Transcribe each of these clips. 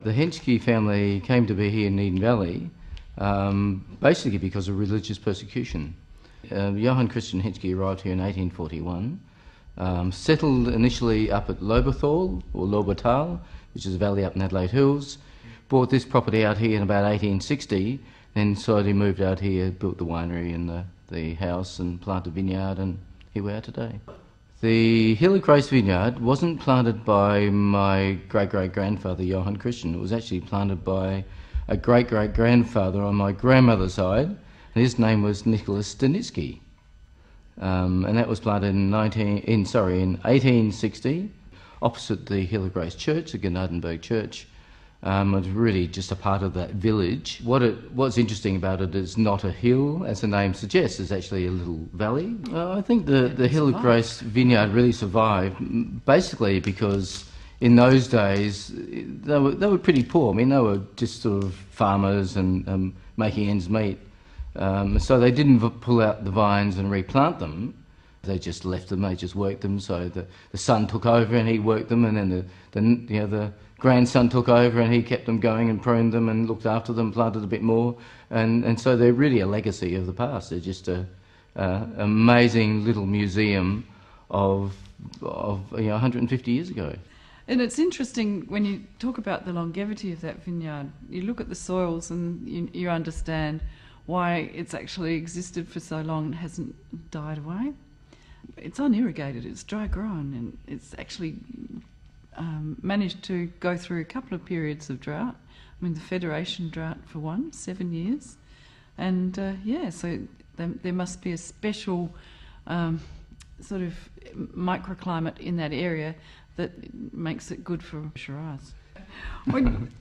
The Henschke family came to be here in Eden Valley basically because of religious persecution. Johann Christian Henschke arrived here in 1841, settled initially up at Loberthal, or Lobertal, which is a valley up in Adelaide Hills, bought this property out here in about 1860, then slowly moved out here, built the winery and the house and planted a vineyard, and here we are today. The Hill of Grace vineyard wasn't planted by my great-great-grandfather Johann Christian. It was actually planted by a great-great-grandfather on my grandmother's side, and his name was Nicholas Stanitsky. And that was planted in 1860, opposite the Hill of Grace Church, the Gnadenberg Church. It was really just a part of that village. What's interesting about it is not a hill, as the name suggests. It's actually a little valley. I think the Hill of Grace vineyard really survived, basically because in those days they were pretty poor. I mean, they were just sort of farmers and making ends meet. So they didn't pull out the vines and replant them. They just left them. They just worked them. So the son took over and he worked them, and then the grandson took over and he kept them going and pruned them and looked after them, planted a bit more, and so they're really a legacy of the past. They're just a amazing little museum of 150 years ago. And it's interesting when you talk about the longevity of that vineyard. You look at the soils and you understand why it's actually existed for so long and hasn't died away. It's unirrigated, it's dry grown, and it's actually managed to go through a couple of periods of drought. I mean, the Federation drought for one, 7 years. And so there must be a special sort of microclimate in that area that makes it good for Shiraz.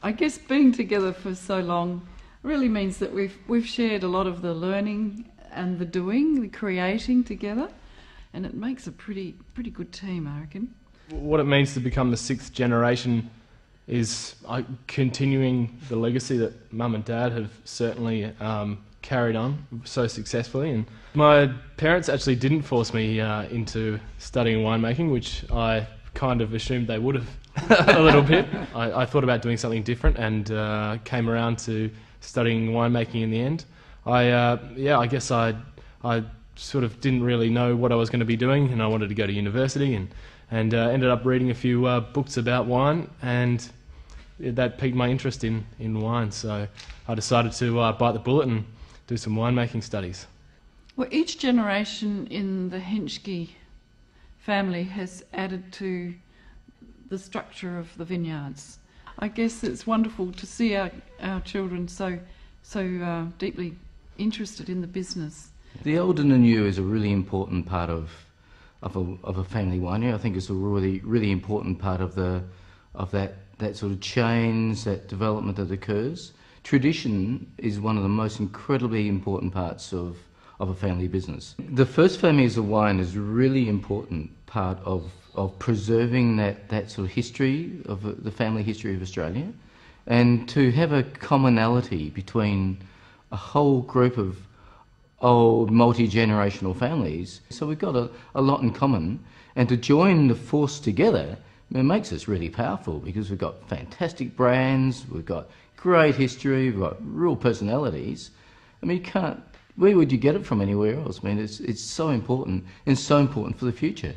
I guess being together for so long really means that we've shared a lot of the learning and the doing, the creating together, and it makes a pretty good team, I reckon. What it means to become the sixth generation is continuing the legacy that Mum and Dad have certainly carried on so successfully. And my parents actually didn't force me into studying winemaking, which I kind of assumed they would have a little bit. I thought about doing something different and came around to studying winemaking in the end. I guess I sort of didn't really know what I was going to be doing, and I wanted to go to university and ended up reading a few books about wine, and that piqued my interest in wine. So I decided to bite the bullet and do some winemaking studies. Well, each generation in the Henschke family has added to the structure of the vineyards. I guess it's wonderful to see our children so deeply interested in the business. The old and the new is a really important part of a family winery. I think it's a really important part of that sort of change, that development that occurs. Tradition is one of the most incredibly important parts of a family business. The first families of wine is a really important part of preserving that sort of history of the family history of Australia, and to have a commonality between a whole group of old multi-generational families. So we've got a lot in common, and to join the force together, it makes us really powerful, because we've got fantastic brands, we've got great history, we've got real personalities. I mean, where would you get it from anywhere else? I mean, it's so important, and so important for the future.